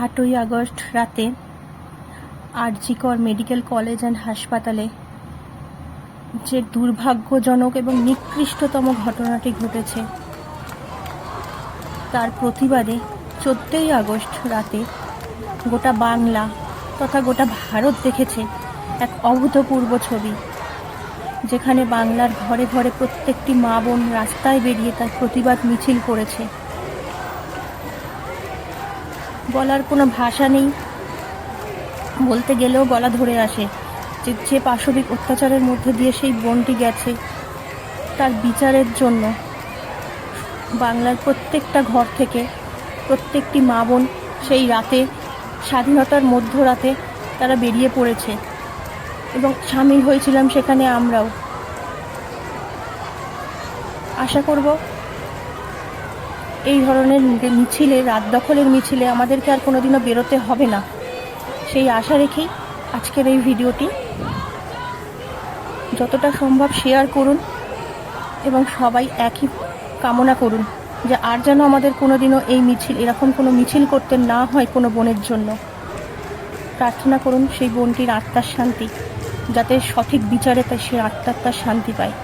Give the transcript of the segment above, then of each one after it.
8ই August রাতে আরজি কর medical college and হাসপাতালে যে দুর্ভাগ্যজনক এবং নিকৃষ্টতম ঘটনাটি ঘটেছে তার প্রতিবাদে 14ই আগস্ট রাতে গোটা বাংলা তথা গোটা ভারত দেখেছে এক অভূতপূর্ব ছবি, যেখানে বাংলার ঘরে ঘরে প্রত্যেকটি মা বোন রাস্তায় বেরিয়ে তার প্রতিবাদ মিছিল করেছে। বলার কোনো ভাষা নেই, বলতে গেলেও গলা ধরে আসে যে পাশবিক অত্যাচারের মধ্যে দিয়ে সেই বোনটি গেছে তার বিচারের জন্য বাংলার প্রত্যেকটা ঘর থেকে প্রত্যেকটি মা বোন সেই রাতে, স্বাধীনতার মধ্যরাতে তারা বেরিয়ে পড়েছে এবং সামিল হয়েছিলাম সেখানে আমরাও। আশা করব এই ধরনের মিছিলে, রাত দখলের মিছিলে আমাদেরকে আর কোনোদিনও বেরোতে হবে না, সেই আশা রেখেই আজকের এই ভিডিওটি। যতটা সম্ভব শেয়ার করুন এবং সবাই একই কামনা করুন যে আর যেন আমাদের কোনোদিনও এই মিছিল, এরকম কোনো মিছিল করতে না হয় কোনো বোনের জন্য। প্রার্থনা করুন সেই বোনটির আত্মার শান্তি, যাতে সঠিক বিচারে তাই সে আত্মার তার শান্তি পায়।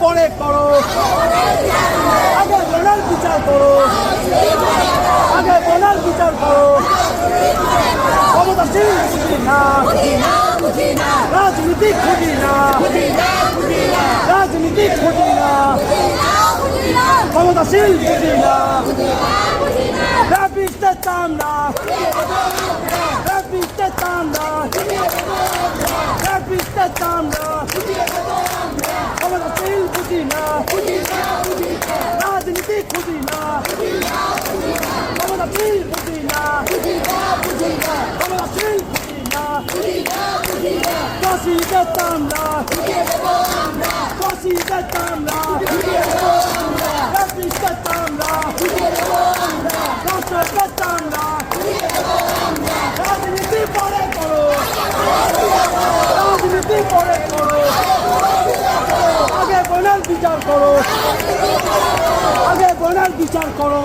পরে করো, আগে বোনার বিচার করো, আগে বোনার বিচার করো। ক্ষমতাশীল খুঁজি না, রাজনীতি খুঁজি না, রাজনীতি খুঁজি না, ক্ষমতাশীল খুঁজি না, রাবিতে চামড়া, রাবিতে চামড়া, রাবিতে চামড়া, ক্ষমতাশীল খুঁজি না, রাজনীতি খুঁজি না, ক্ষমতাশীল খুঁজি না, ক্ষমতাশীল খুঁজি না, ফাঁসিতে চামড়া, ফাঁসিতে চামড়া, রাবিতে চামড়া, রাষ্ট্রকে চামড়া, রাজনীতি পরে করো, রাজনীতি পরে করো, আগে বোনার বিচার করো, আগে বোনার বিচার করো।